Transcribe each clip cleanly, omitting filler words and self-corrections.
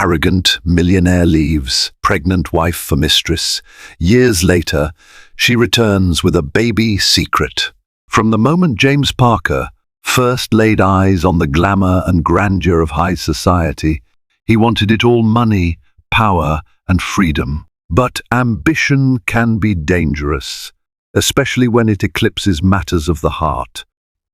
arrogant millionaire leaves, pregnant wife for mistress. Years later, she returns with a baby secret. From the moment James Parker first laid eyes on the glamour and grandeur of high society, he wanted it all: money, power, and freedom. But ambition can be dangerous, especially when it eclipses matters of the heart.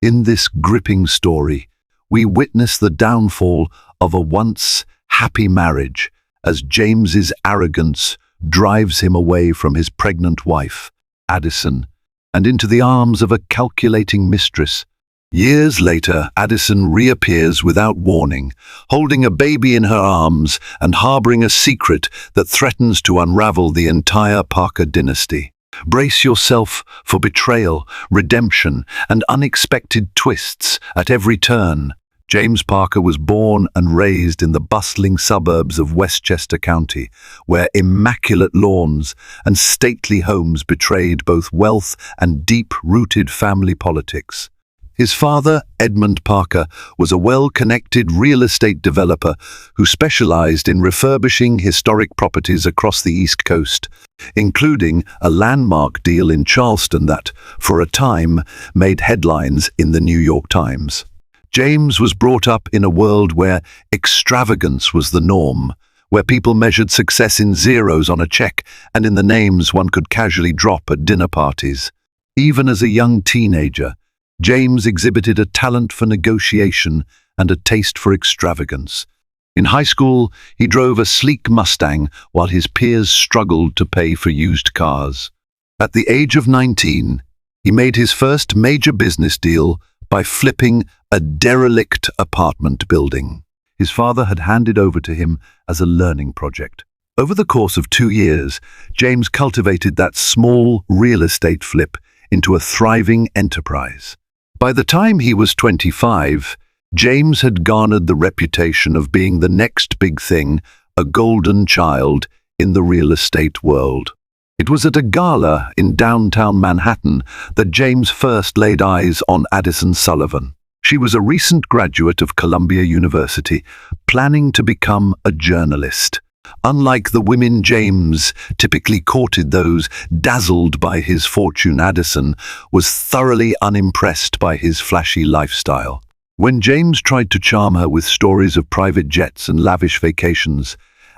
In this gripping story, we witness the downfall of a once happy marriage as James's arrogance drives him away from his pregnant wife, Addison, and into the arms of a calculating mistress. Years later, Addison reappears without warning, holding a baby in her arms and harboring a secret that threatens to unravel the entire Parker dynasty. Brace yourself for betrayal, redemption, and unexpected twists at every turn. James Parker was born and raised in the bustling suburbs of Westchester County, where immaculate lawns and stately homes betrayed both wealth and deep-rooted family politics. His father, Edmund Parker, was a well-connected real estate developer who specialized in refurbishing historic properties across the East Coast, including a landmark deal in Charleston that, for a time, made headlines in the New York Times. James was brought up in a world where extravagance was the norm, where people measured success in zeros on a check and in the names one could casually drop at dinner parties. Even as a young teenager, James exhibited a talent for negotiation and a taste for extravagance. In high school, he drove a sleek Mustang while his peers struggled to pay for used cars. At the age of 19, he made his first major business deal by flipping a derelict apartment building his father had handed over to him as a learning project. Over the course of 2 years, James cultivated that small real estate flip into a thriving enterprise. By the time he was 25, James had garnered the reputation of being the next big thing, a golden child in the real estate world. It was at a gala in downtown Manhattan that James first laid eyes on Addison Sullivan. She was a recent graduate of Columbia University, planning to become a journalist. Unlike the women James typically courted, those dazzled by his fortune, Addison was thoroughly unimpressed by his flashy lifestyle. When James tried to charm her with stories of private jets and lavish vacations,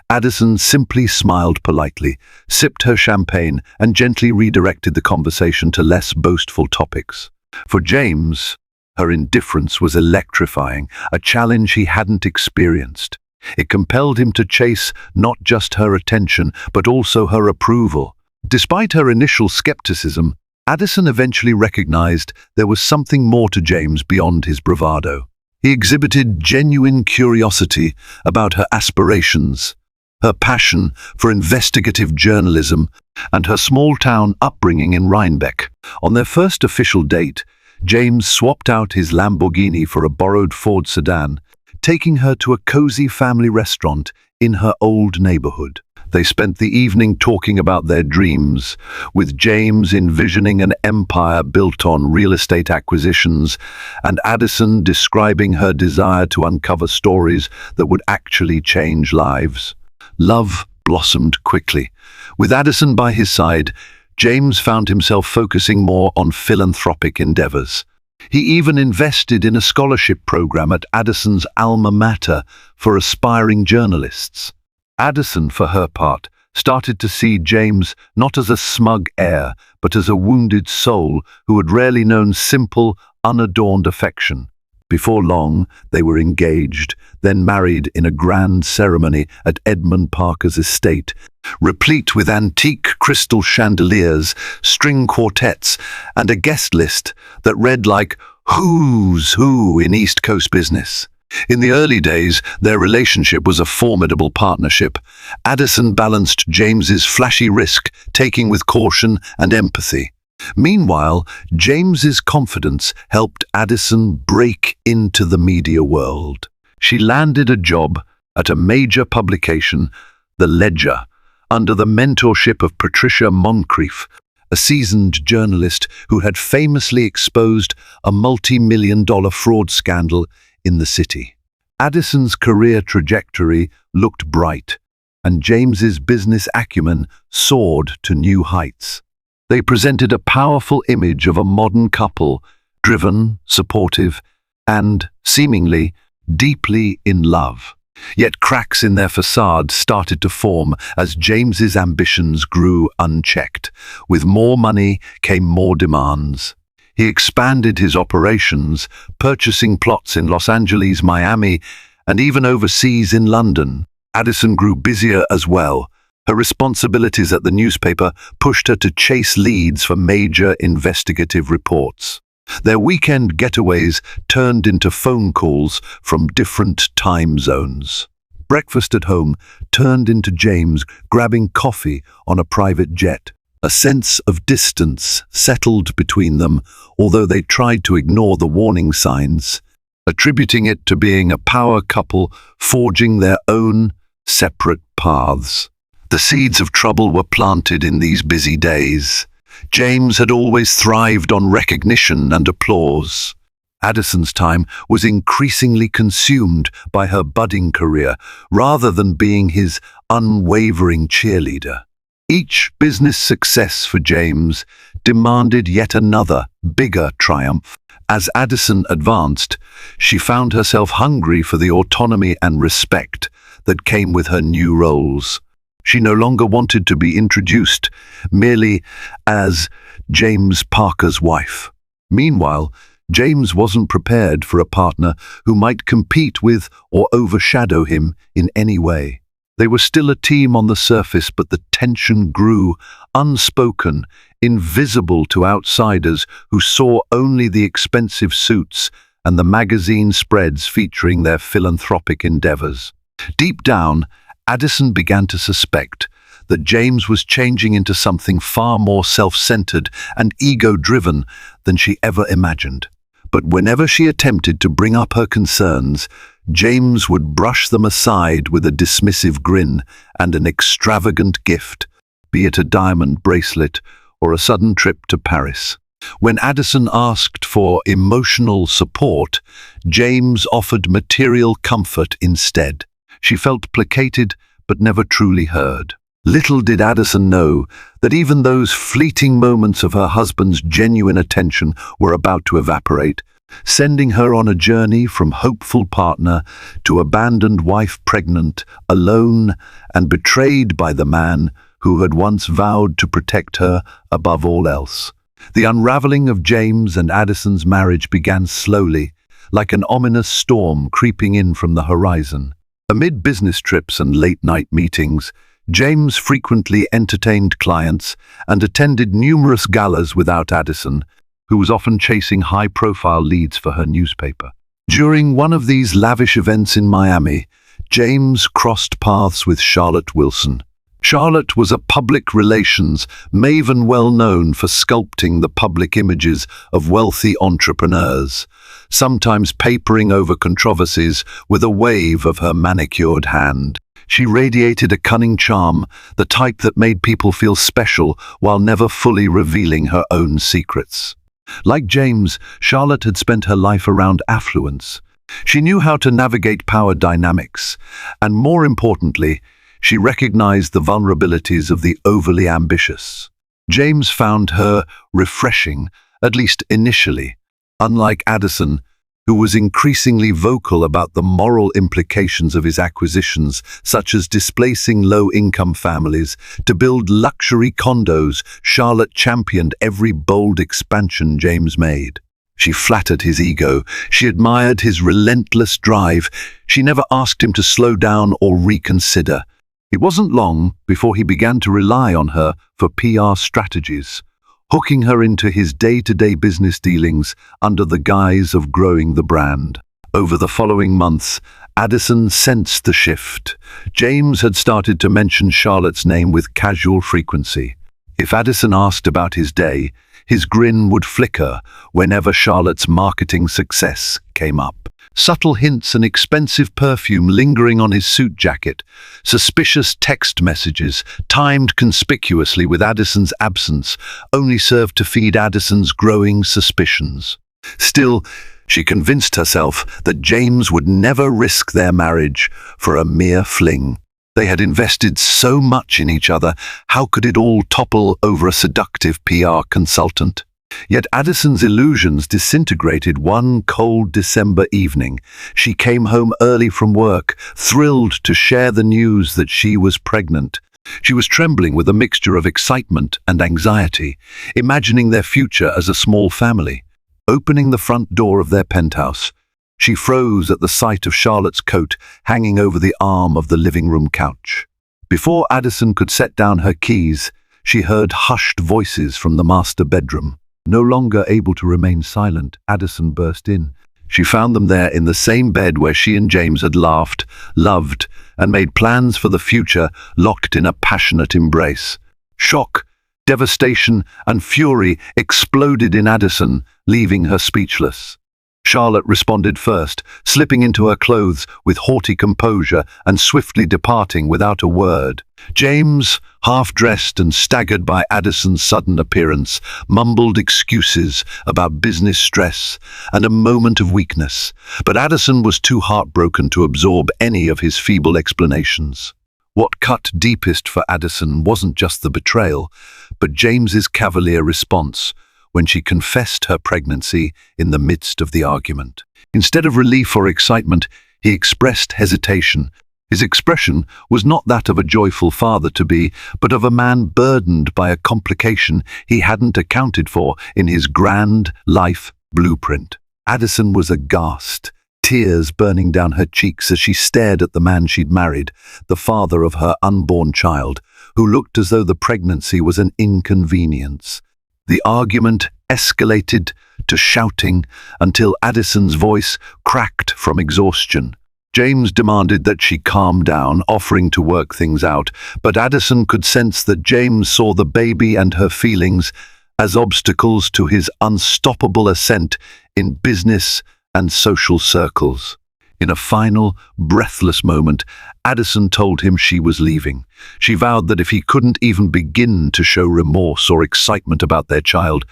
Addison simply smiled politely, sipped her champagne, and gently redirected the conversation to less boastful topics. For James, her indifference was electrifying, a challenge he hadn't experienced. It compelled him to chase not just her attention, but also her approval. Despite her initial skepticism, Addison eventually recognized there was something more to James beyond his bravado. He exhibited genuine curiosity about her aspirations, her passion for investigative journalism, and her small-town upbringing in Rhinebeck. On their first official date, James swapped out his Lamborghini for a borrowed Ford sedan, taking her to a cozy family restaurant in her old neighborhood. They spent the evening talking about their dreams, with James envisioning an empire built on real estate acquisitions, and Addison describing her desire to uncover stories that would actually change lives. Love blossomed quickly. With Addison by his side, James found himself focusing more on philanthropic endeavors. He even invested in a scholarship program at Addison's alma mater for aspiring journalists. Addison, for her part, started to see James not as a smug heir, but as a wounded soul who had rarely known simple, unadorned affection. Before long, they were engaged, then married in a grand ceremony at Edmund Parker's estate, replete with antique crystal chandeliers, string quartets, and a guest list that read like "Who's Who in East Coast business." In the early days, their relationship was a formidable partnership. Addison balanced James's flashy risk-taking with caution and empathy. Meanwhile, James's confidence helped Addison break into the media world. She landed a job at a major publication, The Ledger, under the mentorship of Patricia Moncrief, a seasoned journalist who had famously exposed a multi-million-dollar fraud scandal in the city. Addison's career trajectory looked bright, and James's business acumen soared to new heights. They presented a powerful image of a modern couple, driven, supportive, and, seemingly, deeply in love. Yet cracks in their facade started to form as James's ambitions grew unchecked. With more money came more demands. He expanded his operations, purchasing plots in Los Angeles, Miami, and even overseas in London. Addison grew busier as well. Her responsibilities at the newspaper pushed her to chase leads for major investigative reports. Their weekend getaways turned into phone calls from different time zones. Breakfast at home turned into James grabbing coffee on a private jet. A sense of distance settled between them, although they tried to ignore the warning signs, attributing it to being a power couple forging their own separate paths. The seeds of trouble were planted in these busy days. James had always thrived on recognition and applause. Addison's time was increasingly consumed by her budding career rather than being his unwavering cheerleader. Each business success for James demanded yet another, bigger triumph. As Addison advanced, she found herself hungry for the autonomy and respect that came with her new roles. She no longer wanted to be introduced merely as James Parker's wife. Meanwhile, James wasn't prepared for a partner who might compete with or overshadow him in any way. They were still a team on the surface, but the tension grew, unspoken, invisible to outsiders who saw only the expensive suits and the magazine spreads featuring their philanthropic endeavors. Deep down, Addison began to suspect that James was changing into something far more self-centered and ego-driven than she ever imagined. But whenever she attempted to bring up her concerns, James would brush them aside with a dismissive grin and an extravagant gift, be it a diamond bracelet or a sudden trip to Paris. When Addison asked for emotional support, James offered material comfort instead. She felt placated but never truly heard. Little did Addison know that even those fleeting moments of her husband's genuine attention were about to evaporate, sending her on a journey from hopeful partner to abandoned wife, pregnant, alone, and betrayed by the man who had once vowed to protect her above all else. The unraveling of James and Addison's marriage began slowly, like an ominous storm creeping in from the horizon. Amid business trips and late-night meetings, James frequently entertained clients and attended numerous galas without Addison, who was often chasing high-profile leads for her newspaper. During one of these lavish events in Miami, James crossed paths with Charlotte Wilson. Charlotte was a public relations maven well known for sculpting the public images of wealthy entrepreneurs, sometimes papering over controversies with a wave of her manicured hand. She radiated a cunning charm, the type that made people feel special while never fully revealing her own secrets. Like James, Charlotte had spent her life around affluence. She knew how to navigate power dynamics, and more importantly, she recognized the vulnerabilities of the overly ambitious. James found her refreshing, at least initially. Unlike Addison, who was increasingly vocal about the moral implications of his acquisitions, such as displacing low-income families to build luxury condos, Charlotte championed every bold expansion James made. She flattered his ego. She admired his relentless drive. She never asked him to slow down or reconsider. It wasn't long before he began to rely on her for PR strategies, hooking her into his day-to-day business dealings under the guise of growing the brand. Over the following months, Addison sensed the shift. James had started to mention Charlotte's name with casual frequency. If Addison asked about his day, his grin would flicker whenever Charlotte's marketing success came up. Subtle hints and expensive perfume lingering on his suit jacket, suspicious text messages timed conspicuously with Addison's absence only served to feed Addison's growing suspicions. Still, She convinced herself that James would never risk their marriage for a mere fling. They had invested so much in each other, how could it all topple over a seductive PR consultant? Yet Addison's illusions disintegrated one cold December evening. She came home early from work, thrilled to share the news that she was pregnant. She was trembling with a mixture of excitement and anxiety, imagining their future as a small family. Opening the front door of their penthouse, she froze at the sight of Charlotte's coat hanging over the arm of the living room couch. Before Addison could set down her keys, she heard hushed voices from the master bedroom. No longer able to remain silent, Addison burst in. She found them there in the same bed where she and James had laughed, loved, and made plans for the future, locked in a passionate embrace. Shock, devastation, and fury exploded in Addison, leaving her speechless. Charlotte responded first, slipping into her clothes with haughty composure and swiftly departing without a word. James, half-dressed and staggered by Addison's sudden appearance, mumbled excuses about business stress and a moment of weakness, but Addison was too heartbroken to absorb any of his feeble explanations. What cut deepest for Addison wasn't just the betrayal, but James's cavalier response when she confessed her pregnancy in the midst of the argument. Instead of relief or excitement, he expressed hesitation. His expression was not that of a joyful father-to-be, but of a man burdened by a complication he hadn't accounted for in his grand life blueprint. Addison was aghast, tears burning down her cheeks as she stared at the man she'd married, the father of her unborn child, who looked as though the pregnancy was an inconvenience. The argument escalated to shouting until Addison's voice cracked from exhaustion. James demanded that she calm down, offering to work things out, but Addison could sense that James saw the baby and her feelings as obstacles to his unstoppable ascent in business and social circles. In a final, breathless moment, Addison told him she was leaving. She vowed that if he couldn't even begin to show remorse or excitement about their child,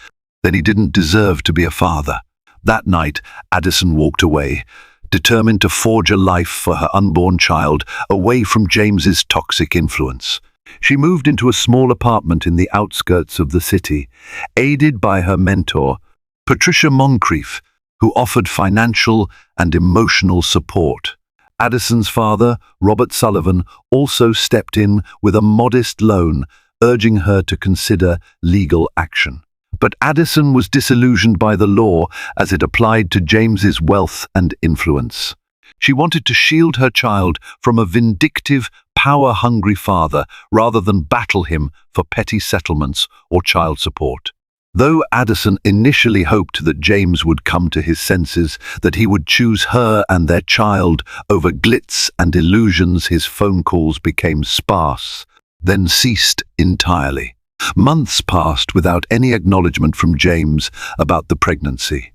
then he didn't deserve to be a father. That night, Addison walked away, determined to forge a life for her unborn child, away from James's toxic influence. She moved into a small apartment in the outskirts of the city, aided by her mentor, Patricia Moncrief, who offered financial and emotional support. Addison's father, Robert Sullivan, also stepped in with a modest loan, urging her to consider legal action. But Addison was disillusioned by the law as it applied to James's wealth and influence. She wanted to shield her child from a vindictive, power-hungry father rather than battle him for petty settlements or child support. Though Addison initially hoped that James would come to his senses, that he would choose her and their child over glitz and illusions, his phone calls became sparse, then ceased entirely. Months passed without any acknowledgement from James about the pregnancy.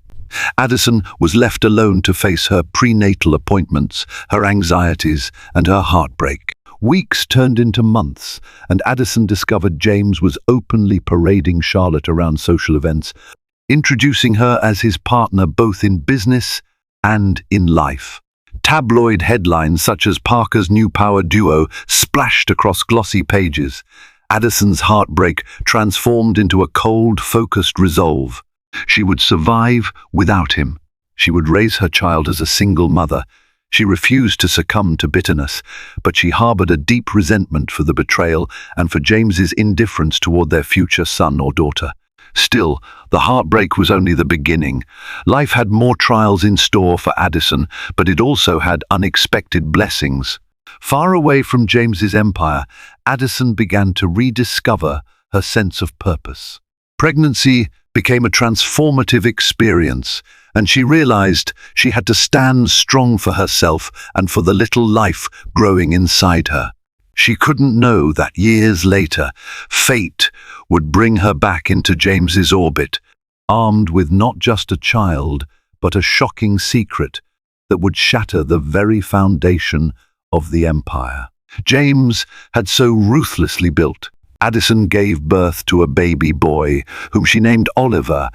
Addison was left alone to face her prenatal appointments, her anxieties, and her heartbreak. Weeks turned into months, and Addison discovered James was openly parading Charlotte around social events, introducing her as his partner both in business and in life. Tabloid headlines such as Parker's new power duo splashed across glossy pages. Addison's heartbreak transformed into a cold, focused resolve. She would survive without him. She would raise her child as a single mother. She refused to succumb to bitterness, but she harbored a deep resentment for the betrayal and for James's indifference toward their future son or daughter. Still, the heartbreak was only the beginning. Life had more trials in store for Addison, but it also had unexpected blessings. Far away from James's empire, Addison began to rediscover her sense of purpose. Pregnancy became a transformative experience, and she realized she had to stand strong for herself and for the little life growing inside her. She couldn't know that years later, fate would bring her back into James's orbit, armed with not just a child, but a shocking secret that would shatter the very foundation of the empire James had so ruthlessly built. Addison gave birth to a baby boy, whom she named Oliver,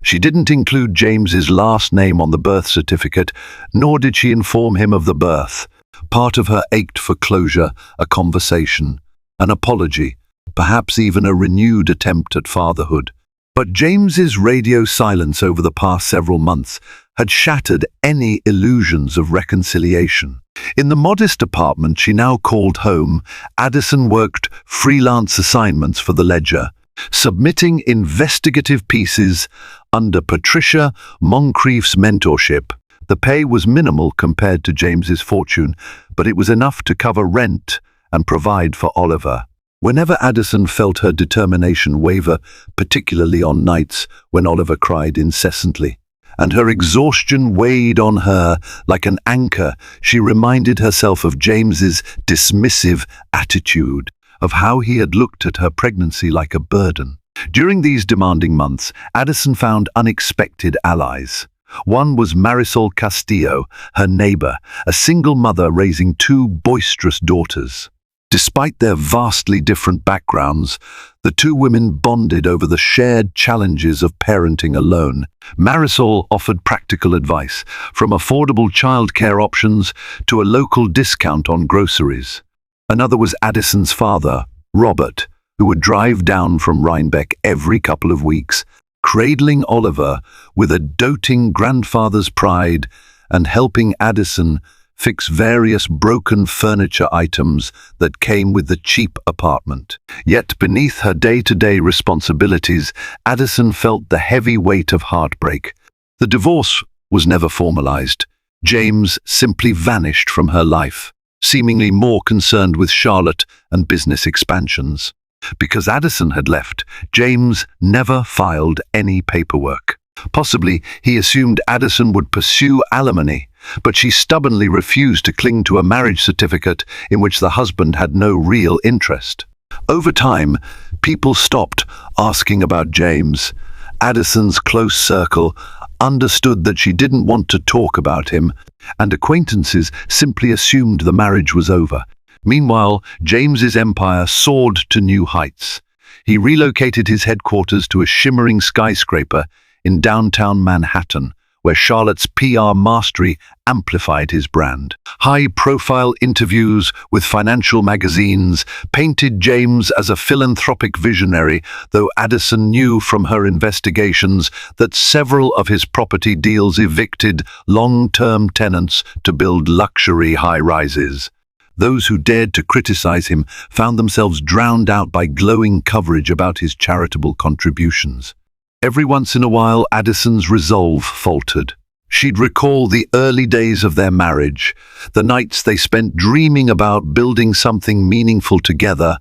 She didn't include James's last name on the birth certificate, nor did she inform him of the birth. Part of her ached for closure, a conversation, an apology, perhaps even a renewed attempt at fatherhood. But James's radio silence over the past several months had shattered any illusions of reconciliation. In the modest apartment she now called home, Addison worked freelance assignments for the Ledger, submitting investigative pieces under Patricia Moncrief's mentorship. The pay was minimal compared to James's fortune, but it was enough to cover rent and provide for Oliver. Whenever Addison felt her determination waver, particularly on nights when Oliver cried incessantly, and her exhaustion weighed on her like an anchor, she reminded herself of James's dismissive attitude, of how he had looked at her pregnancy like a burden. During these demanding months, Addison found unexpected allies. One was Marisol Castillo, her neighbor, a single mother raising two boisterous daughters. Despite their vastly different backgrounds, the two women bonded over the shared challenges of parenting alone. Marisol offered practical advice, from affordable childcare options to a local discount on groceries. Another was Addison's father, Robert, who would drive down from Rhinebeck every couple of weeks, cradling Oliver with a doting grandfather's pride and helping Addison fix various broken furniture items that came with the cheap apartment. Yet beneath her day-to-day responsibilities, Addison felt the heavy weight of heartbreak. The divorce was never formalized. James simply vanished from her life, seemingly more concerned with Charlotte and business expansions. Because Addison had left, James never filed any paperwork. Possibly, he assumed Addison would pursue alimony, but she stubbornly refused to cling to a marriage certificate in which the husband had no real interest. Over time, people stopped asking about James. Addison's close circle understood that she didn't want to talk about him, and acquaintances simply assumed the marriage was over. Meanwhile, James's empire soared to new heights. He relocated his headquarters to a shimmering skyscraper in downtown Manhattan, where Charlotte's PR mastery amplified his brand. High-profile interviews with financial magazines painted James as a philanthropic visionary, though Addison knew from her investigations that several of his property deals evicted long-term tenants to build luxury high-rises. Those who dared to criticize him found themselves drowned out by glowing coverage about his charitable contributions. Every once in a while, Addison's resolve faltered. She'd recall the early days of their marriage, the nights they spent dreaming about building something meaningful together,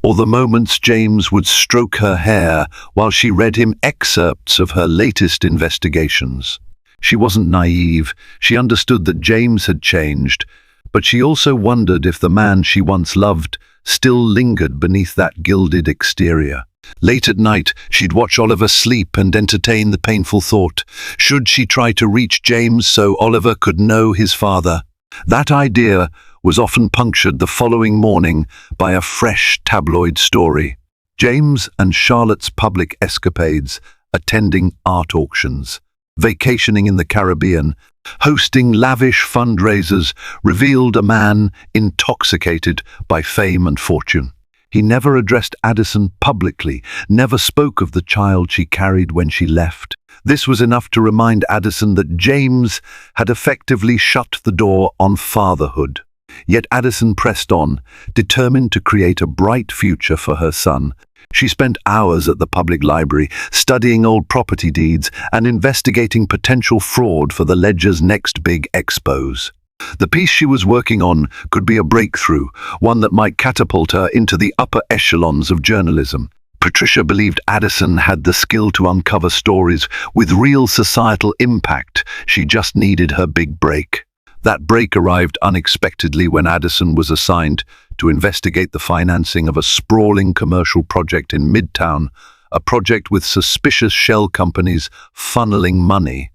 or the moments James would stroke her hair while she read him excerpts of her latest investigations. She wasn't naive. She understood that James had changed, but she also wondered if the man she once loved still lingered beneath that gilded exterior. Late at night, she'd watch Oliver sleep and entertain the painful thought, should she try to reach James so Oliver could know his father? That idea was often punctured the following morning by a fresh tabloid story. James and Charlotte's public escapades, attending art auctions, vacationing in the Caribbean, hosting lavish fundraisers, revealed a man intoxicated by fame and fortune. He never addressed Addison publicly, never spoke of the child she carried when she left. This was enough to remind Addison that James had effectively shut the door on fatherhood. Yet Addison pressed on, determined to create a bright future for her son. She spent hours at the public library, studying old property deeds and investigating potential fraud for the Ledger's next big expos. The piece she was working on could be a breakthrough, one that might catapult her into the upper echelons of journalism. Patricia believed Addison had the skill to uncover stories with real societal impact. She just needed her big break. That break arrived unexpectedly when Addison was assigned to investigate the financing of a sprawling commercial project in Midtown, a project with suspicious shell companies funneling money.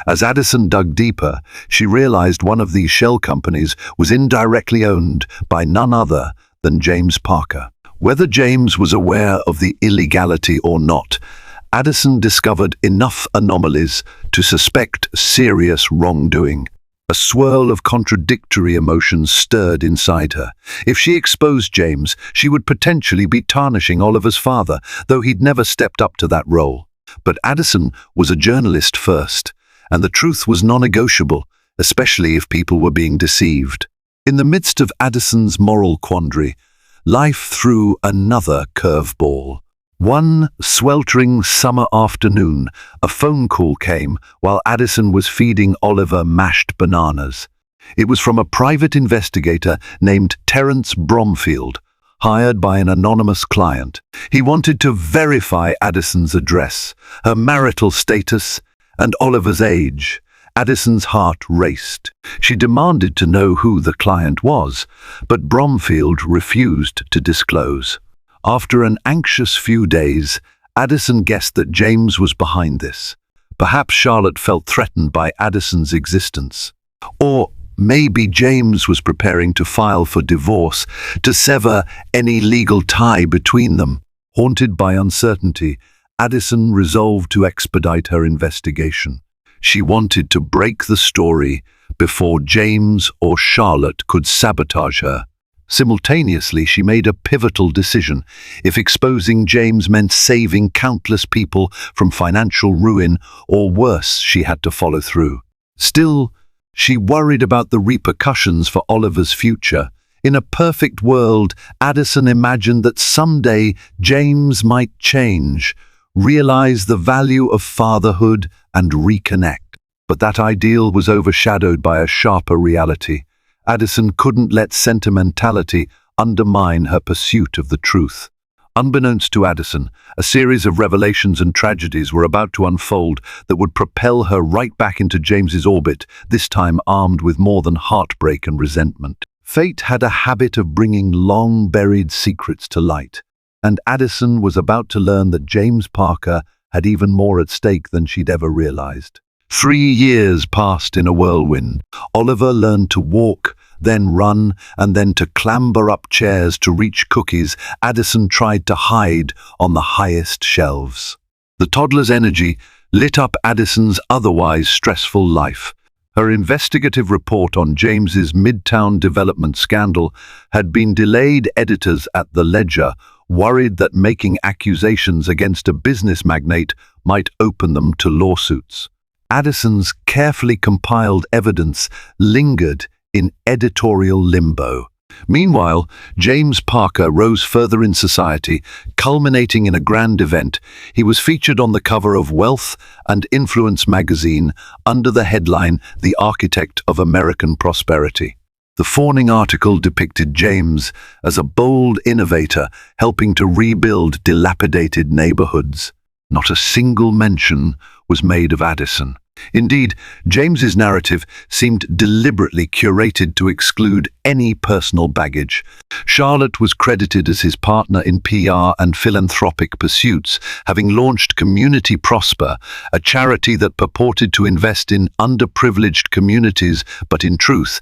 As Addison dug deeper, she realized one of these shell companies was indirectly owned by none other than James Parker. Whether James was aware of the illegality or not, Addison discovered enough anomalies to suspect serious wrongdoing. A swirl of contradictory emotions stirred inside her. If she exposed James, she would potentially be tarnishing Oliver's father, though he'd never stepped up to that role. But Addison was a journalist first, and the truth was non-negotiable, especially if people were being deceived. In the midst of Addison's moral quandary, life threw another curveball. One sweltering summer afternoon, a phone call came while Addison was feeding Oliver mashed bananas. It was from a private investigator named Terence Bromfield, hired by an anonymous client. He wanted to verify Addison's address, her marital status, and Oliver's age. Addison's heart raced. She demanded to know who the client was, but Bromfield refused to disclose. After an anxious few days, Addison guessed that James was behind this. Perhaps Charlotte felt threatened by Addison's existence. Or maybe James was preparing to file for divorce, to sever any legal tie between them. Haunted by uncertainty, Addison resolved to expedite her investigation. She wanted to break the story before James or Charlotte could sabotage her. Simultaneously, she made a pivotal decision. If exposing James meant saving countless people from financial ruin, or worse, she had to follow through. Still, she worried about the repercussions for Oliver's future. In a perfect world, Addison imagined that someday James might change, realize the value of fatherhood, and reconnect. But that ideal was overshadowed by a sharper reality. Addison couldn't let sentimentality undermine her pursuit of the truth. Unbeknownst to Addison, a series of revelations and tragedies were about to unfold that would propel her right back into James's orbit, this time armed with more than heartbreak and resentment. Fate had a habit of bringing long-buried secrets to light, and Addison was about to learn that James Parker had even more at stake than she'd ever realized. 3 years passed in a whirlwind. Oliver learned to walk, then run, and then to clamber up chairs to reach cookies Addison tried to hide on the highest shelves. The toddler's energy lit up Addison's otherwise stressful life. Her investigative report on James's Midtown development scandal had been delayed. Editors at the Ledger worried that making accusations against a business magnate might open them to lawsuits. Addison's carefully compiled evidence lingered in editorial limbo. Meanwhile, James Parker rose further in society, culminating in a grand event. He was featured on the cover of Wealth and Influence magazine under the headline, "The Architect of American Prosperity." The fawning article depicted James as a bold innovator helping to rebuild dilapidated neighborhoods. Not a single mention was made of Addison. Indeed, James's narrative seemed deliberately curated to exclude any personal baggage. Charlotte was credited as his partner in PR and philanthropic pursuits, having launched Community Prosper, a charity that purported to invest in underprivileged communities, but in truth,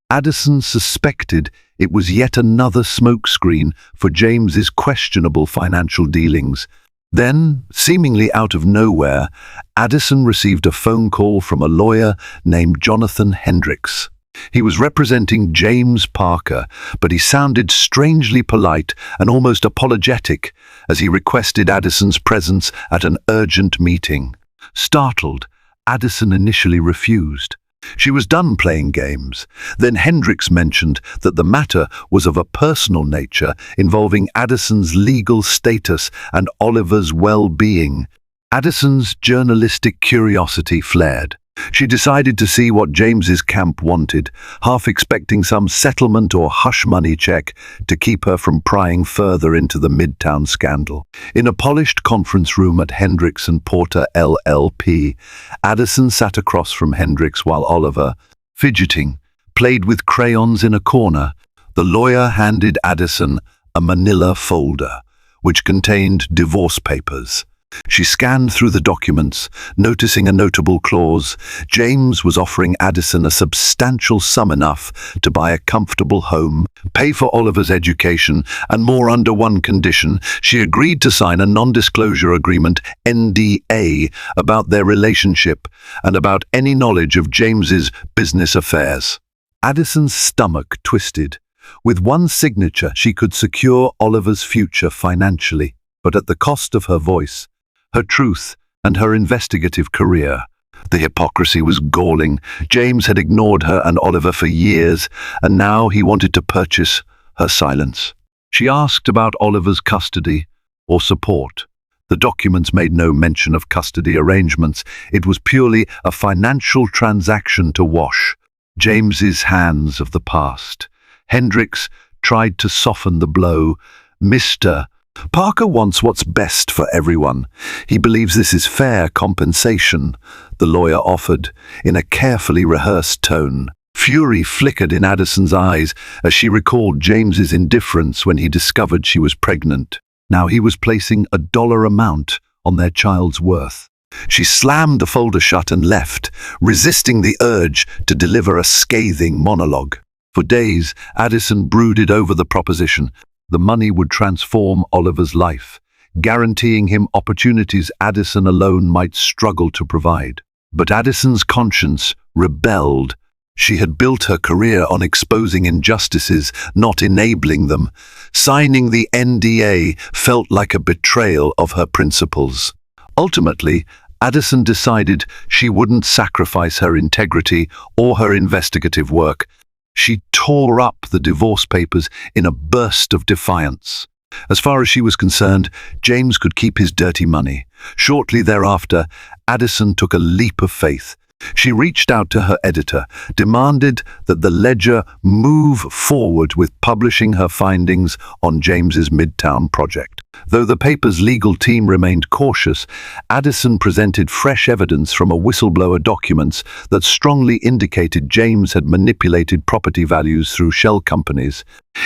Addison suspected it was yet another smokescreen for James's questionable financial dealings. Then, seemingly out of nowhere, Addison received a phone call from a lawyer named Jonathan Hendricks. He was representing James Parker, but he sounded strangely polite and almost apologetic as he requested Addison's presence at an urgent meeting. Startled, Addison initially refused. She was done playing games. Then Hendricks mentioned that the matter was of a personal nature involving Addison's legal status and Oliver's well-being. Addison's journalistic curiosity flared. She decided to see what James's camp wanted, half expecting some settlement or hush-money check to keep her from prying further into the Midtown scandal. In a polished conference room at Hendricks and Porter LLP, Addison sat across from Hendricks while Oliver, fidgeting, played with crayons in a corner. The lawyer handed Addison a manila folder, which contained divorce papers. She scanned through the documents, noticing a notable clause. James was offering Addison a substantial sum enough to buy a comfortable home, pay for Oliver's education, and more under one condition. She agreed to sign a non-disclosure agreement, NDA, about their relationship and about any knowledge of James's business affairs. Addison's stomach twisted. With one signature, she could secure Oliver's future financially, but at the cost of her voice, her truth, and her investigative career. The hypocrisy was galling. James had ignored her and Oliver for years, and now he wanted to purchase her silence. She asked about Oliver's custody or support. The documents made no mention of custody arrangements. It was purely a financial transaction to wash James's hands of the past. Hendricks tried to soften the blow. Mr. Parker wants what's best for everyone. He believes this is fair compensation, the lawyer offered, in a carefully rehearsed tone. Fury flickered in Addison's eyes as she recalled James's indifference when he discovered she was pregnant. Now he was placing a dollar amount on their child's worth. She slammed the folder shut and left, resisting the urge to deliver a scathing monologue. For days, Addison brooded over the proposition. The money would transform Oliver's life, guaranteeing him opportunities Addison alone might struggle to provide. But Addison's conscience rebelled. She had built her career on exposing injustices, not enabling them. Signing the NDA felt like a betrayal of her principles. Ultimately, Addison decided she wouldn't sacrifice her integrity or her investigative work. She tore up the divorce papers in a burst of defiance. As far as she was concerned, James could keep his dirty money. Shortly thereafter, Addison took a leap of faith. She reached out to her editor, demanded that the Ledger move forward with publishing her findings on James's Midtown project. Though the paper's legal team remained cautious, Addison presented fresh evidence from a whistleblower documents that strongly indicated James had manipulated property values through shell companies,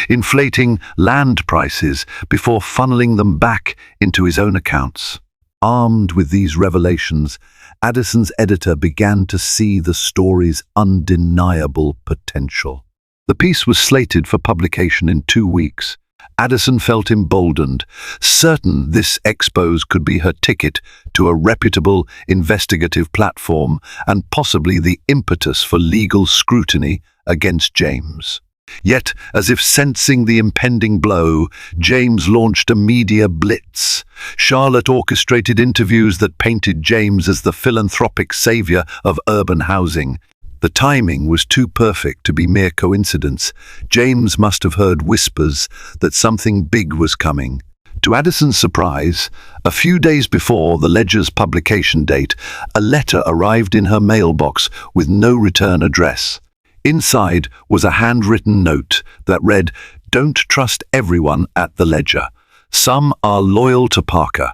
inflating land prices before funneling them back into his own accounts. Armed with these revelations, Addison's editor began to see the story's undeniable potential. The piece was slated for publication in 2 weeks. Addison felt emboldened, certain this expose could be her ticket to a reputable investigative platform and possibly the impetus for legal scrutiny against James. Yet, as if sensing the impending blow, James launched a media blitz. Charlotte orchestrated interviews that painted James as the philanthropic savior of urban housing. The timing was too perfect to be mere coincidence. James must have heard whispers that something big was coming. To Addison's surprise, a few days before the Ledger's publication date, a letter arrived in her mailbox with no return address. Inside was a handwritten note that read, "Don't trust everyone at the Ledger. Some are loyal to Parker."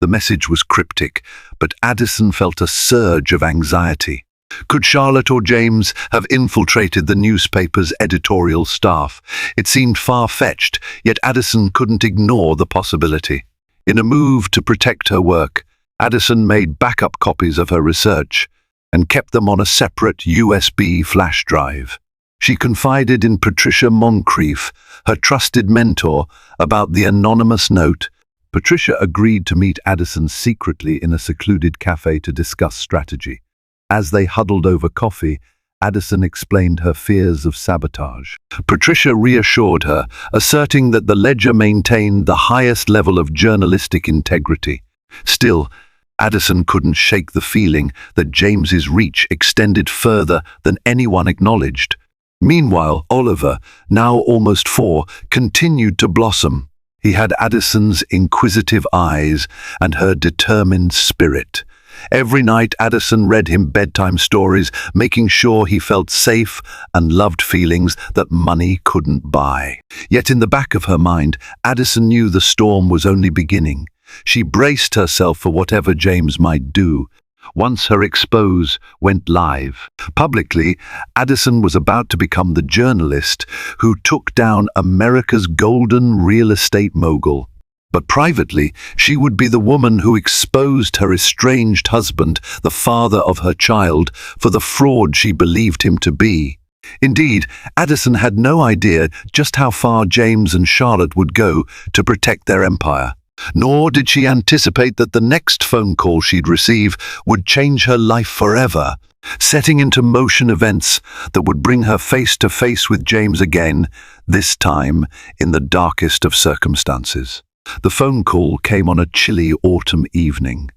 The message was cryptic, but Addison felt a surge of anxiety. Could Charlotte or James have infiltrated the newspaper's editorial staff? It seemed far-fetched, yet Addison couldn't ignore the possibility. In a move to protect her work, Addison made backup copies of her research and kept them on a separate USB flash drive. She confided in Patricia Moncrief, her trusted mentor, about the anonymous note. Patricia agreed to meet Addison secretly in a secluded cafe to discuss strategy. As they huddled over coffee, Addison explained her fears of sabotage. Patricia reassured her, asserting that the Ledger maintained the highest level of journalistic integrity. Still, Addison couldn't shake the feeling that James's reach extended further than anyone acknowledged. Meanwhile, Oliver, now almost 4, continued to blossom. He had Addison's inquisitive eyes and her determined spirit. Every night Addison read him bedtime stories, making sure he felt safe and loved, feelings that money couldn't buy. Yet in the back of her mind, Addison knew the storm was only beginning. She braced herself for whatever James might do. Once her expose went live publicly, Addison was about to become the journalist who took down America's golden real estate mogul. But privately, she would be the woman who exposed her estranged husband, the father of her child, for the fraud she believed him to be. Indeed, Addison had no idea just how far James and Charlotte would go to protect their empire. Nor did she anticipate that the next phone call she'd receive would change her life forever, setting into motion events that would bring her face to face with James again, this time in the darkest of circumstances. The phone call came on a chilly autumn evening.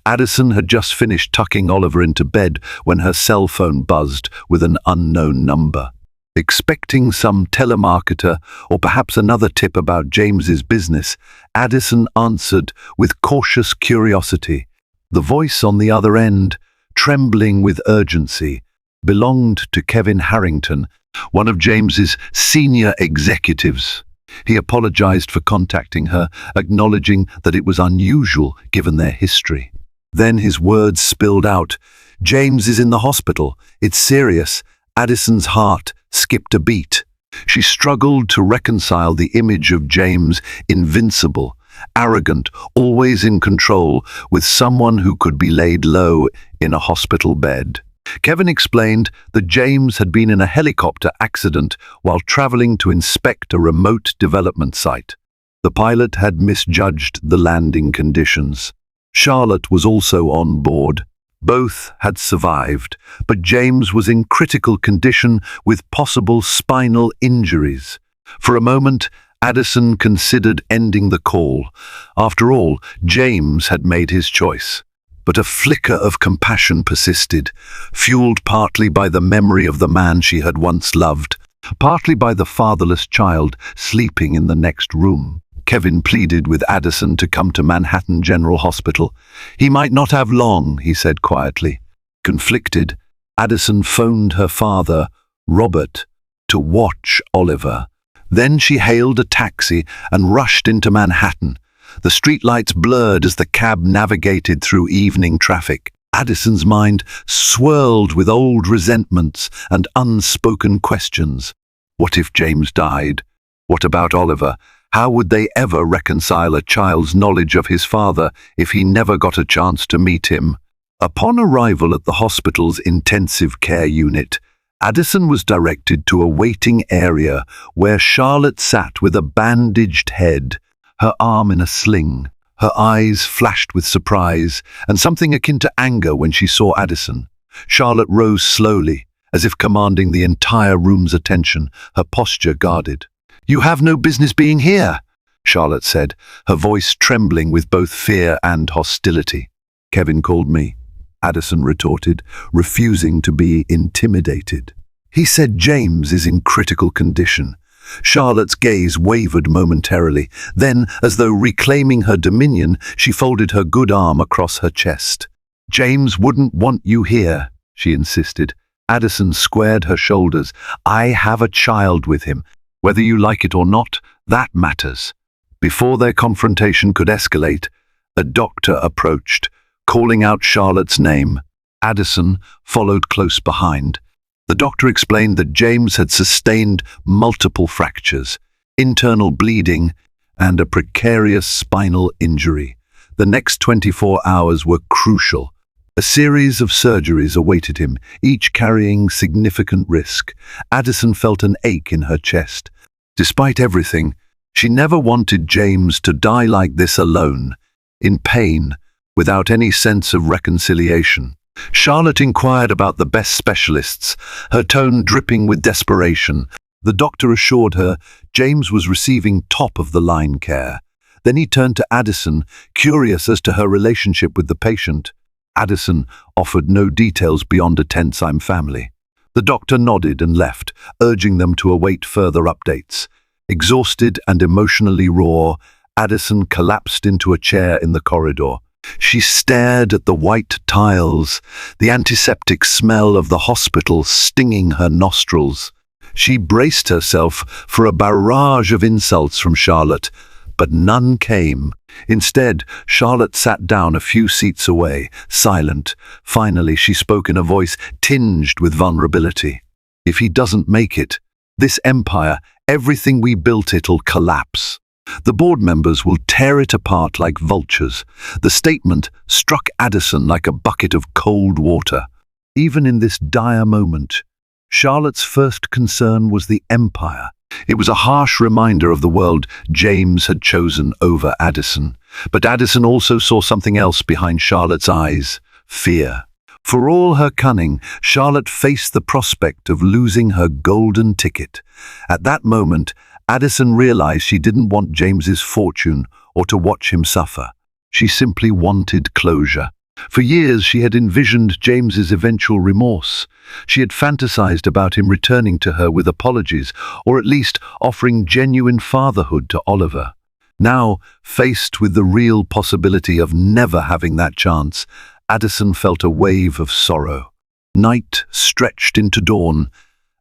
Addison had just finished tucking Oliver into bed when her cell phone buzzed with an unknown number. Expecting some telemarketer or perhaps another tip about James's business, Addison answered with cautious curiosity. The voice on the other end, trembling with urgency, belonged to Kevin Harrington, one of James's senior executives. He apologized for contacting her, acknowledging that it was unusual given their history. Then his words spilled out. "James is in the hospital. It's serious." Addison's heart skipped a beat. She struggled to reconcile the image of James, invincible, arrogant, always in control, with someone who could be laid low in a hospital bed. Kevin explained that James had been in a helicopter accident while traveling to inspect a remote development site. The pilot had misjudged the landing conditions. Charlotte was also on board. Both had survived, but James was in critical condition with possible spinal injuries. For a moment, Addison considered ending the call. After all, James had made his choice. But a flicker of compassion persisted, fueled partly by the memory of the man she had once loved, partly by the fatherless child sleeping in the next room. Kevin pleaded with Addison to come to Manhattan General Hospital. He might not have long, he said quietly. Conflicted, Addison phoned her father, Robert, to watch Oliver. Then she hailed a taxi and rushed into Manhattan. The streetlights blurred as the cab navigated through evening traffic. Addison's mind swirled with old resentments and unspoken questions. What if James died? What about Oliver? How would they ever reconcile a child's knowledge of his father if he never got a chance to meet him? Upon arrival at the hospital's intensive care unit, Addison was directed to a waiting area where Charlotte sat with a bandaged head, her arm in a sling. Her eyes flashed with surprise and something akin to anger when she saw Addison. Charlotte rose slowly, as if commanding the entire room's attention, her posture guarded. "You have no business being here," Charlotte said, her voice trembling with both fear and hostility. "Kevin called me," Addison retorted, refusing to be intimidated. "He said James is in critical condition." Charlotte's gaze wavered momentarily. Then, as though reclaiming her dominion, she folded her good arm across her chest. "James wouldn't want you here," she insisted. Addison squared her shoulders. "I have a child with him. Whether you like it or not, that matters." Before their confrontation could escalate, a doctor approached, calling out Charlotte's name. Addison followed close behind. The doctor explained that James had sustained multiple fractures, internal bleeding, and a precarious spinal injury. The next 24 hours were crucial. A series of surgeries awaited him, each carrying significant risk. Addison felt an ache in her chest. Despite everything, she never wanted James to die like this alone, in pain, without any sense of reconciliation. Charlotte inquired about the best specialists, her tone dripping with desperation. The doctor assured her James was receiving top-of-the-line care. Then he turned to Addison, curious as to her relationship with the patient. Addison offered no details beyond a tense "I'm family." The doctor nodded and left, urging them to await further updates. Exhausted and emotionally raw, Addison collapsed into a chair in the corridor. She stared at the white tiles, the antiseptic smell of the hospital stinging her nostrils. She braced herself for a barrage of insults from Charlotte, but none came. Instead, Charlotte sat down a few seats away, silent. Finally, she spoke in a voice tinged with vulnerability. "If he doesn't make it, this empire, everything we built, it'll collapse." The board members will tear it apart like vultures. The statement struck Addison like a bucket of cold water. Even in this dire moment, Charlotte's first concern was the empire. It was a harsh reminder of the world James had chosen over Addison. But Addison also saw something else behind Charlotte's eyes: fear. For all her cunning, Charlotte faced the prospect of losing her golden ticket. At that moment, Addison realized she didn't want James's fortune or to watch him suffer. She simply wanted closure. For years she had envisioned James's eventual remorse. She had fantasized about him returning to her with apologies, or at least offering genuine fatherhood to Oliver. Now, faced with the real possibility of never having that chance, Addison felt a wave of sorrow. Night stretched into dawn,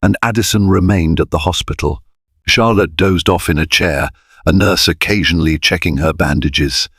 and Addison remained at the hospital. Charlotte dozed off in a chair, a nurse occasionally checking her bandages.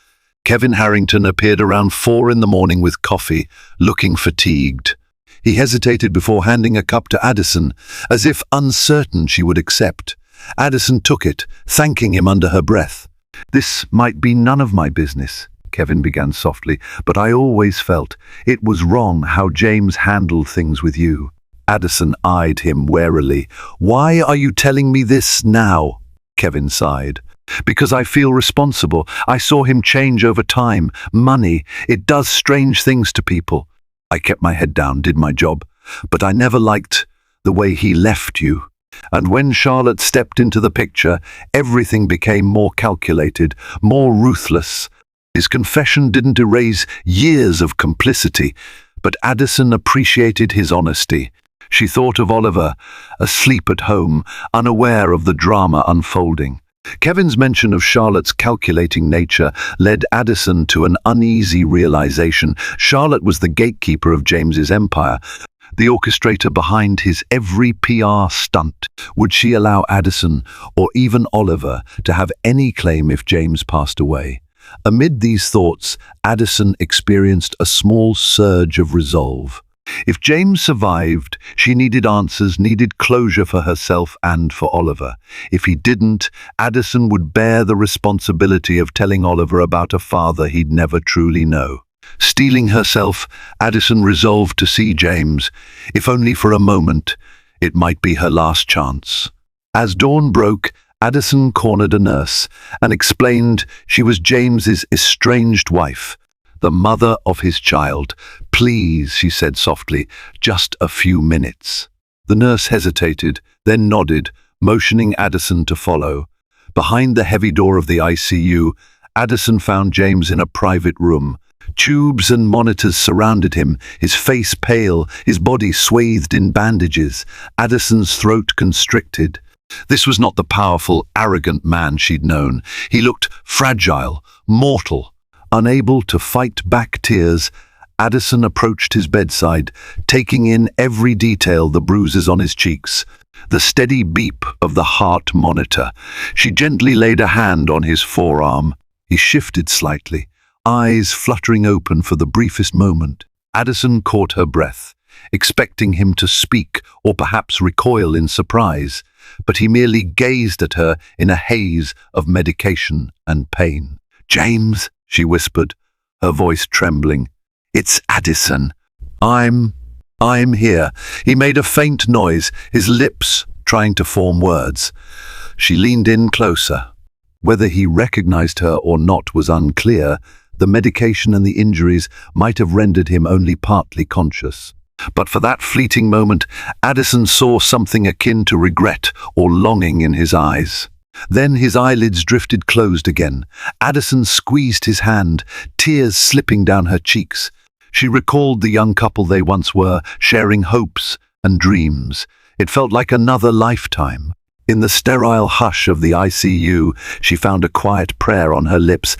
Kevin Harrington appeared around 4 in the morning with coffee, looking fatigued. He hesitated before handing a cup to Addison, as if uncertain she would accept. Addison took it, thanking him under her breath. "This might be none of my business," Kevin began softly, "but I always felt it was wrong how James handled things with you." Addison eyed him warily. "Why are you telling me this now?" Kevin sighed. "Because I feel responsible. I saw him change over time. Money, it does strange things to people. I kept my head down, did my job, but I never liked the way he left you." And when Charlotte stepped into the picture, everything became more calculated, more ruthless. His confession didn't erase years of complicity, but Addison appreciated his honesty. She thought of Oliver, asleep at home, unaware of the drama unfolding. Kevin's mention of Charlotte's calculating nature led Addison to an uneasy realization. Charlotte was the gatekeeper of James's empire, the orchestrator behind his every PR stunt. Would she allow Addison, or even Oliver, to have any claim if James passed away? Amid these thoughts, Addison experienced a small surge of resolve. If James survived, she needed answers, needed closure for herself and for Oliver. If he didn't, Addison would bear the responsibility of telling Oliver about a father he'd never truly know. Steeling herself, Addison resolved to see James, if only for a moment. It might be her last chance. As dawn broke, Addison cornered a nurse and explained she was James's estranged wife, the mother of his child. "Please," she said softly, "just a few minutes." The nurse hesitated, then nodded, motioning Addison to follow. Behind the heavy door of the ICU, Addison found James in a private room. Tubes and monitors surrounded him, his face pale, his body swathed in bandages, Addison's throat constricted. This was not the powerful, arrogant man she'd known. He looked fragile, mortal. Unable to fight back tears, Addison approached his bedside, taking in every detail: the bruises on his cheeks, the steady beep of the heart monitor. She gently laid a hand on his forearm. He shifted slightly, eyes fluttering open for the briefest moment. Addison caught her breath, expecting him to speak or perhaps recoil in surprise, but he merely gazed at her in a haze of medication and pain. "James," she whispered, her voice trembling. "It's Addison. I'm here." He made a faint noise, his lips trying to form words. She leaned in closer. Whether he recognized her or not was unclear. The medication and the injuries might have rendered him only partly conscious. But for that fleeting moment, Addison saw something akin to regret or longing in his eyes. Then his eyelids drifted closed again. Addison squeezed his hand, tears slipping down her cheeks. She recalled the young couple they once were, sharing hopes and dreams. It felt like another lifetime. In the sterile hush of the ICU, she found a quiet prayer on her lips.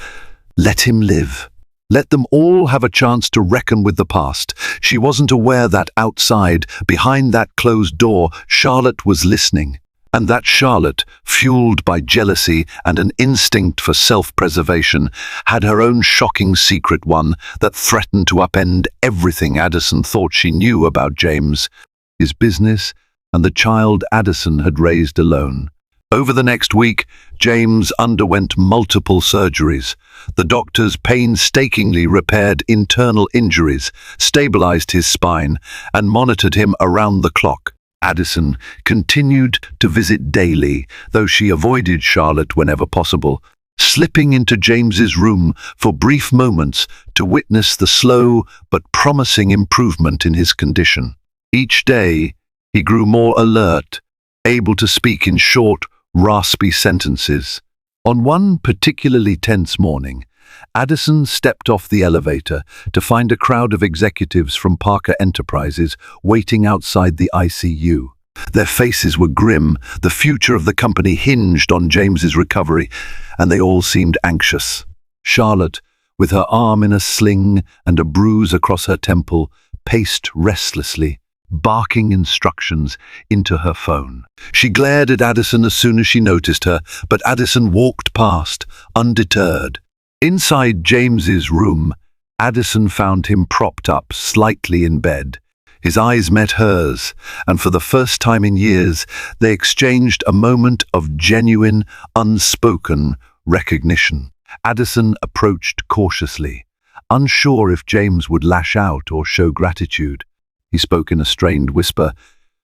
Let him live. Let them all have a chance to reckon with the past. She wasn't aware that outside, behind that closed door, Charlotte was listening. And that Charlotte, fueled by jealousy and an instinct for self-preservation, had her own shocking secret, one that threatened to upend everything Addison thought she knew about James, his business, and the child Addison had raised alone. Over the next week, James underwent multiple surgeries. The doctors painstakingly repaired internal injuries, stabilized his spine, and monitored him around the clock. Addison continued to visit daily, though she avoided Charlotte whenever possible, slipping into James's room for brief moments to witness the slow but promising improvement in his condition. Each day, he grew more alert, able to speak in short, raspy sentences. On one particularly tense morning, Addison stepped off the elevator to find a crowd of executives from Parker Enterprises waiting outside the ICU. Their faces were grim, the future of the company hinged on James's recovery, and they all seemed anxious. Charlotte, with her arm in a sling and a bruise across her temple, paced restlessly, barking instructions into her phone. She glared at Addison as soon as she noticed her, but Addison walked past, undeterred. Inside James's room, Addison found him propped up slightly in bed. His eyes met hers, and for the first time in years, they exchanged a moment of genuine, unspoken recognition. Addison approached cautiously, unsure if James would lash out or show gratitude. He spoke in a strained whisper.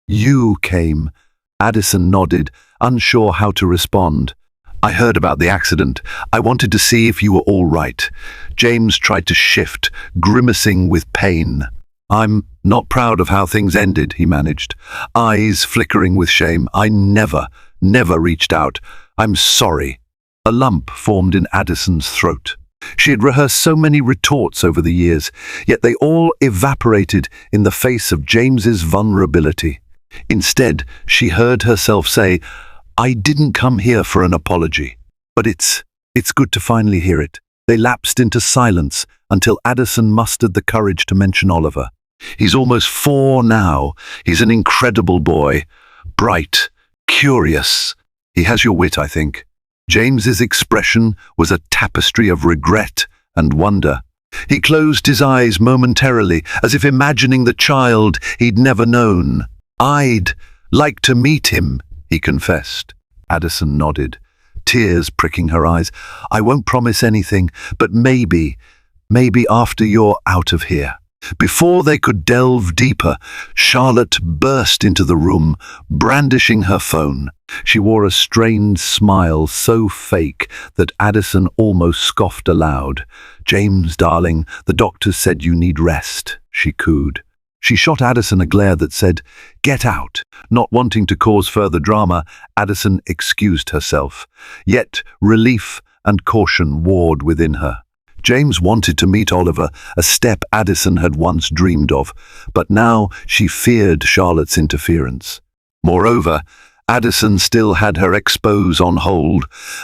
"You came." Addison nodded, unsure how to respond. "I heard about the accident. I wanted to see if you were all right." James tried to shift, grimacing with pain. "I'm not proud of how things ended," he managed, eyes flickering with shame. "I never reached out. I'm sorry." A lump formed in Addison's throat. She had rehearsed so many retorts over the years, yet they all evaporated in the face of James's vulnerability. Instead, she heard herself say, "I didn't come here for an apology." But it's good to finally hear it. They lapsed into silence until Addison mustered the courage to mention Oliver. "He's almost 4 now. He's an incredible boy. Bright, curious. He has your wit, I think." James's expression was a tapestry of regret and wonder. He closed his eyes momentarily, as if imagining the child he'd never known. "I'd like to meet him," he confessed. Addison nodded, tears pricking her eyes. "I won't promise anything, but maybe after you're out of here." Before they could delve deeper, Charlotte burst into the room, brandishing her phone. She wore a strained smile so fake that Addison almost scoffed aloud. "James, darling, the doctors said you need rest," she cooed. She shot Addison a glare that said, "Get out." Not wanting to cause further drama, Addison excused herself. Yet relief and caution warred within her. James wanted to meet Oliver, a step Addison had once dreamed of, but now she feared Charlotte's interference. Moreover, Addison still had her expose on hold,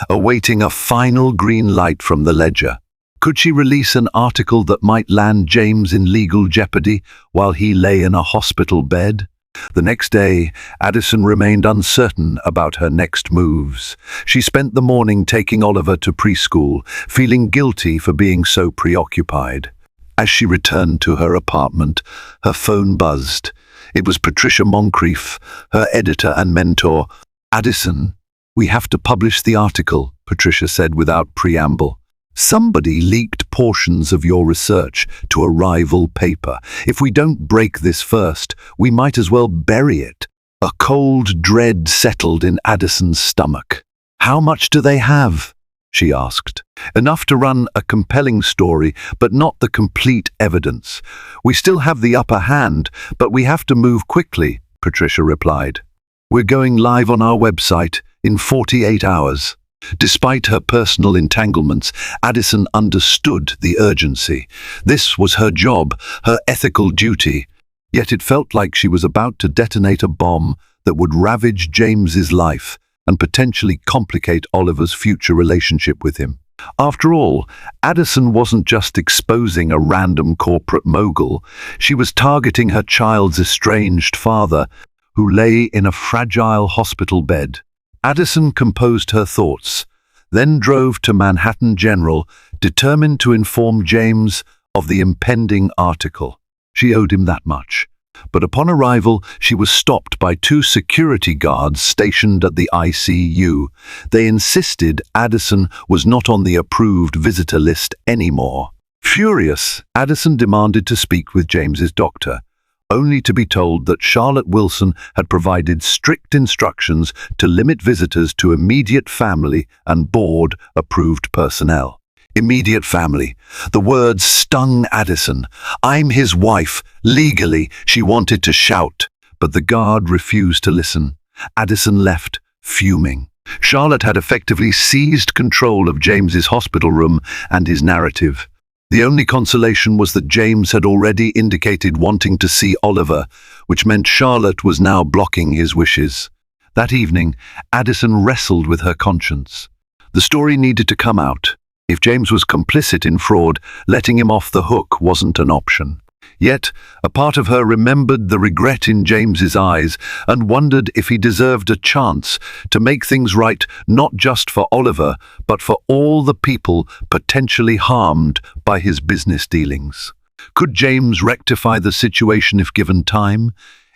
awaiting a final green light from the ledger. Could she release an article that might land James in legal jeopardy while he lay in a hospital bed? The next day, Addison remained uncertain about her next moves. She spent the morning taking Oliver to preschool, feeling guilty for being so preoccupied. As she returned to her apartment, her phone buzzed. It was Patricia Moncrief, her editor and mentor. "Addison, we have to publish the article," Patricia said without preamble. "Somebody leaked portions of your research to a rival paper. If we don't break this first, we might as well bury it." A cold dread settled in Addison's stomach. "How much do they have?" she asked. "Enough to run a compelling story, but not the complete evidence. We still have the upper hand, but we have to move quickly," Patricia replied. "We're going live on our website in 48 hours. Despite her personal entanglements, Addison understood the urgency. This was her job, her ethical duty. Yet it felt like she was about to detonate a bomb that would ravage James's life and potentially complicate Oliver's future relationship with him. After all, Addison wasn't just exposing a random corporate mogul. She was targeting her child's estranged father, who lay in a fragile hospital bed. Addison composed her thoughts, then drove to Manhattan General, determined to inform James of the impending article. She owed him that much. But upon arrival, she was stopped by two security guards stationed at the ICU. They insisted Addison was not on the approved visitor list anymore. Furious, Addison demanded to speak with James's doctor, only to be told that Charlotte Wilson had provided strict instructions to limit visitors to immediate family and board-approved personnel. Immediate family. The words stung Addison. "I'm his wife, legally," she wanted to shout, but the guard refused to listen. Addison left, fuming. Charlotte had effectively seized control of James's hospital room and his narrative. The only consolation was that James had already indicated wanting to see Oliver, which meant Charlotte was now blocking his wishes. That evening, Addison wrestled with her conscience. The story needed to come out. If James was complicit in fraud, letting him off the hook wasn't an option. Yet, a part of her remembered the regret in James's eyes and wondered if he deserved a chance to make things right, not just for Oliver, but for all the people potentially harmed by his business dealings. Could James rectify the situation if given time?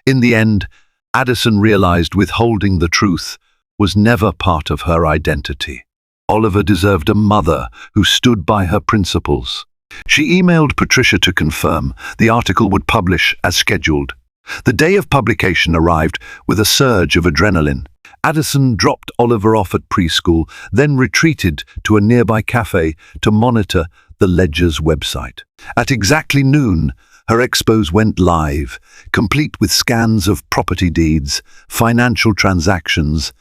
In the end, Addison realized withholding the truth was never part of her identity. Oliver deserved a mother who stood by her principles. She emailed Patricia to confirm the article would publish as scheduled. The day of publication arrived with a surge of adrenaline. Addison dropped Oliver off at preschool, then retreated to a nearby cafe to monitor the Ledger's website. At exactly noon, her expose went live, complete with scans of property deeds, financial transactions,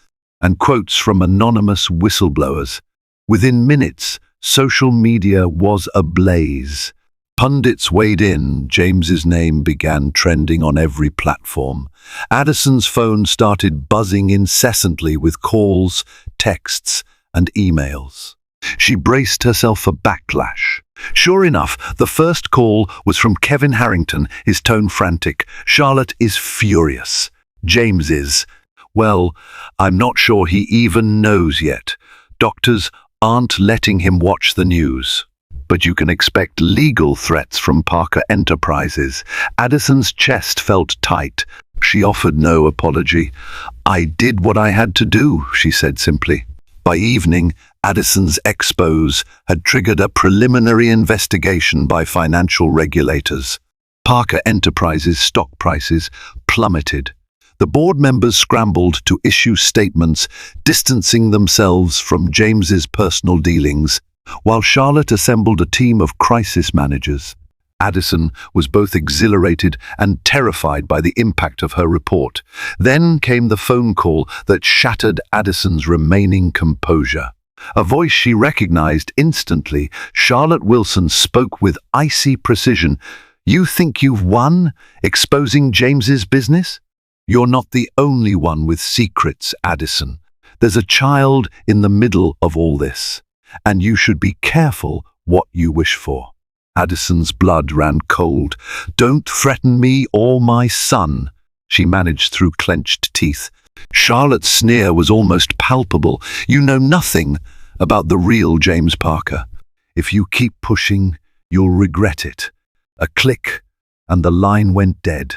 and quotes from anonymous whistleblowers. Within minutes, social media was ablaze. Pundits weighed in. James's name began trending on every platform. Addison's phone started buzzing incessantly with calls, texts, and emails. She braced herself for backlash. Sure enough, the first call was from Kevin Harrington, his tone frantic. "Charlotte is furious. James is. Well, I'm not sure he even knows yet. Doctors aren't letting him watch the news. But you can expect legal threats from Parker Enterprises." Addison's chest felt tight. She offered no apology. "I did what I had to do," she said simply. By evening, Addison's expose had triggered a preliminary investigation by financial regulators. Parker Enterprises' stock prices plummeted. The board members scrambled to issue statements distancing themselves from James's personal dealings, while Charlotte assembled a team of crisis managers. Addison was both exhilarated and terrified by the impact of her report. Then came the phone call that shattered Addison's remaining composure. A voice she recognized instantly. Charlotte Wilson spoke with icy precision. "You think you've won, exposing James's business? You're not the only one with secrets, Addison. There's a child in the middle of all this, and you should be careful what you wish for." Addison's blood ran cold. "Don't threaten me or my son," she managed through clenched teeth. Charlotte's sneer was almost palpable. "You know nothing about the real James Parker. If you keep pushing, you'll regret it." A click, and the line went dead.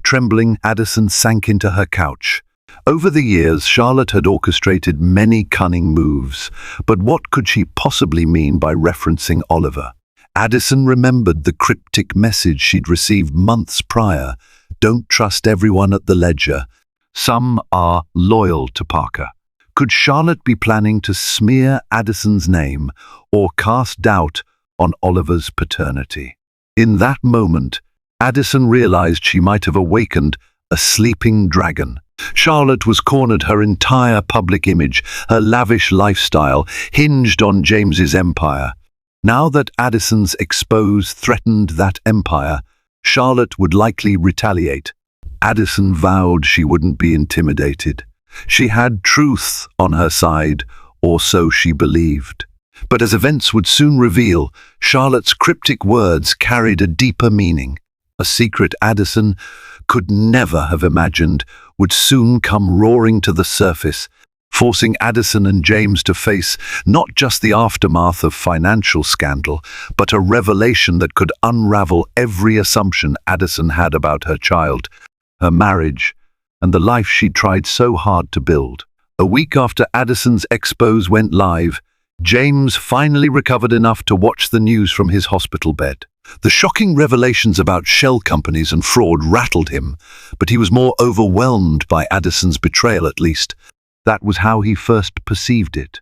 Trembling, Addison sank into her couch. Over the years, Charlotte had orchestrated many cunning moves, but what could she possibly mean by referencing Oliver? Addison remembered the cryptic message she'd received months prior. "Don't trust everyone at the Ledger. Some are loyal to Parker." Could Charlotte be planning to smear Addison's name or cast doubt on Oliver's paternity? In that moment, Addison realized she might have awakened a sleeping dragon. Charlotte was cornered. Her entire public image, her lavish lifestyle, hinged on James's empire. Now that Addison's expose threatened that empire, Charlotte would likely retaliate. Addison vowed she wouldn't be intimidated. She had truth on her side, or so she believed. But as events would soon reveal, Charlotte's cryptic words carried a deeper meaning. A secret Addison could never have imagined would soon come roaring to the surface. forcing Addison and James to face not just the aftermath of financial scandal, but a revelation that could unravel every assumption Addison had about her child, her marriage, and the life she tried so hard to build. A week after Addison's expose went live, James finally recovered enough to watch the news from his hospital bed. The shocking revelations about shell companies and fraud rattled him, but he was more overwhelmed by Addison's betrayal, at least. That was how he first perceived it.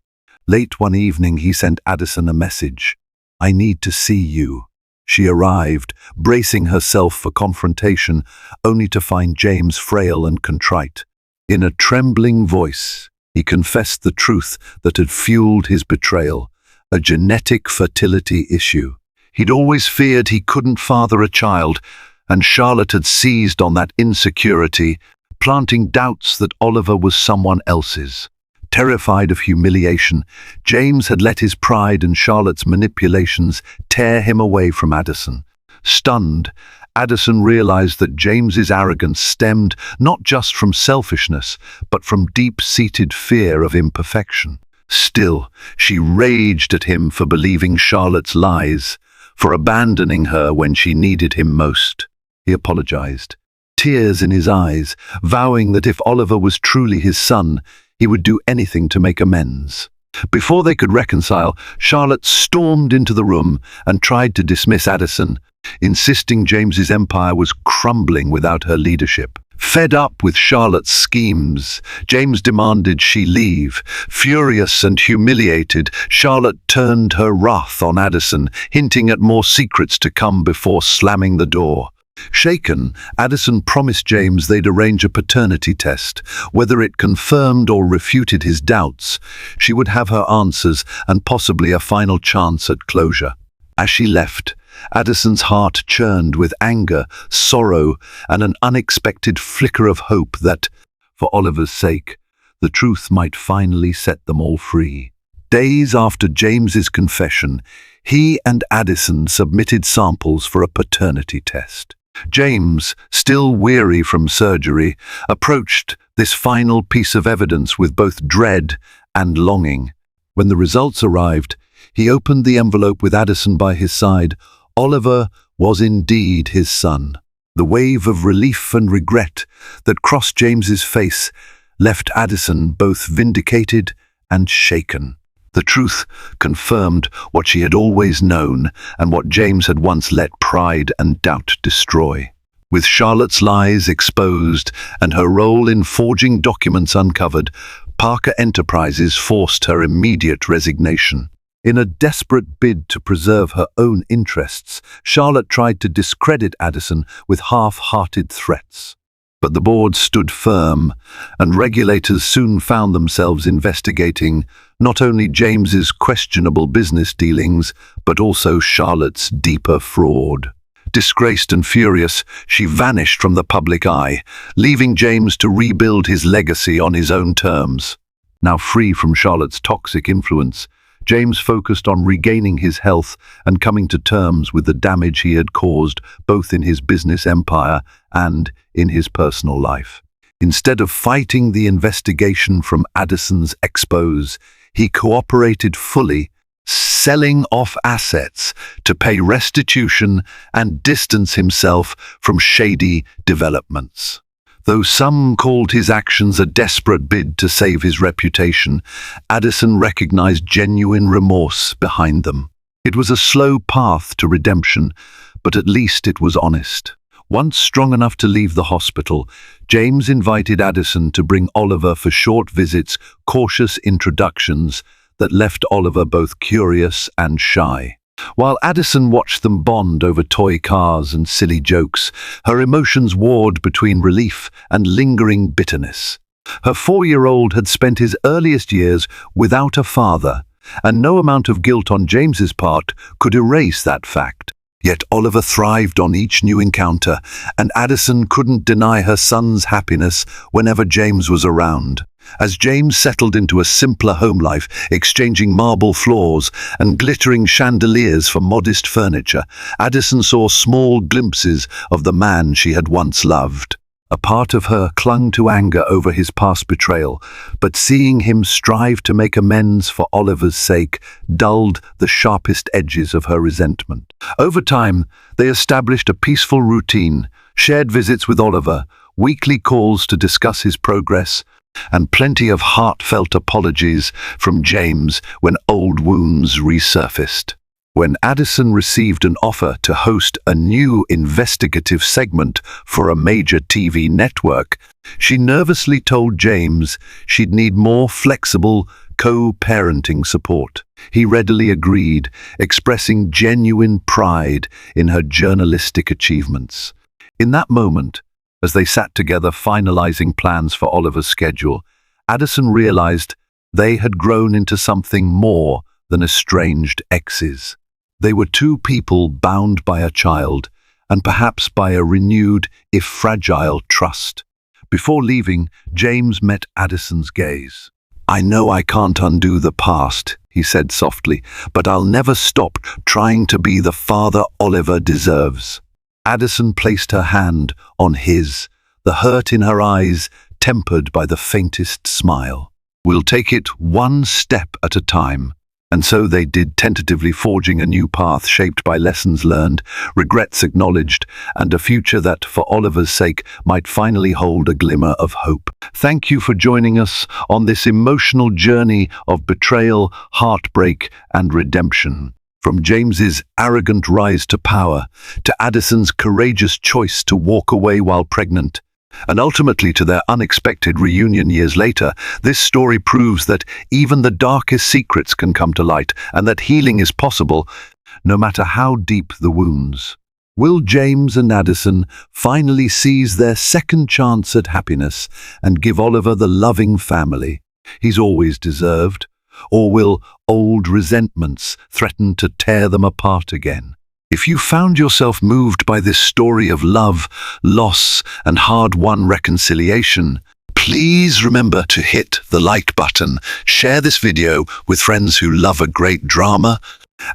Late one evening, he sent Addison a message. "I need to see you." She arrived, bracing herself for confrontation, only to find James frail and contrite. In a trembling voice, he confessed the truth that had fueled his betrayal, a genetic fertility issue. He'd always feared he couldn't father a child, and Charlotte had seized on that insecurity, planting doubts that Oliver was someone else's. Terrified of humiliation, James had let his pride and Charlotte's manipulations tear him away from Addison. Stunned, Addison realized that James's arrogance stemmed not just from selfishness, but from deep-seated fear of imperfection. Still, she raged at him for believing Charlotte's lies, for abandoning her when she needed him most. He apologized, tears in his eyes, vowing that if Oliver was truly his son, he would do anything to make amends. Before they could reconcile, Charlotte stormed into the room and tried to dismiss Addison, insisting James's empire was crumbling without her leadership. Fed up with Charlotte's schemes, James demanded she leave. Furious and humiliated, Charlotte turned her wrath on Addison, hinting at more secrets to come before slamming the door. Shaken, Addison promised James they'd arrange a paternity test. Whether it confirmed or refuted his doubts, she would have her answers and possibly a final chance at closure. As she left, Addison's heart churned with anger, sorrow, and an unexpected flicker of hope that, for Oliver's sake, the truth might finally set them all free. Days after James's confession, he and Addison submitted samples for a paternity test. James, still weary from surgery, approached this final piece of evidence with both dread and longing. When the results arrived, he opened the envelope with Addison by his side. Oliver was indeed his son. The wave of relief and regret that crossed James's face left Addison both vindicated and shaken. The truth confirmed what she had always known and what James had once let pride and doubt destroy. With Charlotte's lies exposed and her role in forging documents uncovered, Parker Enterprises forced her immediate resignation. In a desperate bid to preserve her own interests, Charlotte tried to discredit Addison with half-hearted threats. But the board stood firm, and regulators soon found themselves investigating not only James's questionable business dealings, but also Charlotte's deeper fraud. Disgraced and furious, she vanished from the public eye, leaving James to rebuild his legacy on his own terms. Now free from Charlotte's toxic influence, James focused on regaining his health and coming to terms with the damage he had caused both in his business empire and in his personal life. Instead of fighting the investigation from Addison's expose, he cooperated fully, selling off assets to pay restitution and distance himself from shady developments. Though some called his actions a desperate bid to save his reputation, Addison recognized genuine remorse behind them. It was a slow path to redemption, but at least it was honest. Once strong enough to leave the hospital, James invited Addison to bring Oliver for short visits, cautious introductions that left Oliver both curious and shy. While Addison watched them bond over toy cars and silly jokes, her emotions warred between relief and lingering bitterness. Her 4-year-old had spent his earliest years without a father, and no amount of guilt on James's part could erase that fact. Yet Oliver thrived on each new encounter, and Addison couldn't deny her son's happiness whenever James was around. As James settled into a simpler home life, exchanging marble floors and glittering chandeliers for modest furniture, Addison saw small glimpses of the man she had once loved. A part of her clung to anger over his past betrayal, but seeing him strive to make amends for Oliver's sake dulled the sharpest edges of her resentment. Over time, they established a peaceful routine, shared visits with Oliver, weekly calls to discuss his progress, and plenty of heartfelt apologies from James when old wounds resurfaced. When Addison received an offer to host a new investigative segment for a major TV network, she nervously told James she'd need more flexible co-parenting support. He readily agreed, expressing genuine pride in her journalistic achievements. In that moment, as they sat together finalizing plans for Oliver's schedule, Addison realized they had grown into something more than estranged exes. They were two people bound by a child, and perhaps by a renewed, if fragile, trust. Before leaving, James met Addison's gaze. "I know I can't undo the past," he said softly, "but I'll never stop trying to be the father Oliver deserves." Addison placed her hand on his, the hurt in her eyes tempered by the faintest smile. "We'll take it one step at a time." And so they did, tentatively forging a new path shaped by lessons learned, regrets acknowledged, and a future that, for Oliver's sake, might finally hold a glimmer of hope. Thank you for joining us on this emotional journey of betrayal, heartbreak, and redemption. From James's arrogant rise to power, to Addison's courageous choice to walk away while pregnant, and ultimately to their unexpected reunion years later, this story proves that even the darkest secrets can come to light, and that healing is possible, no matter how deep the wounds. Will James and Addison finally seize their second chance at happiness and give Oliver the loving family he's always deserved? Or will old resentments threaten to tear them apart again? If you found yourself moved by this story of love, loss, and hard-won reconciliation, please remember to hit the like button, share this video with friends who love a great drama,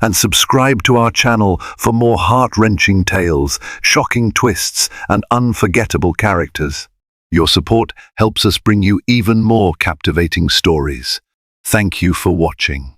and subscribe to our channel for more heart-wrenching tales, shocking twists, and unforgettable characters. Your support helps us bring you even more captivating stories. Thank you for watching.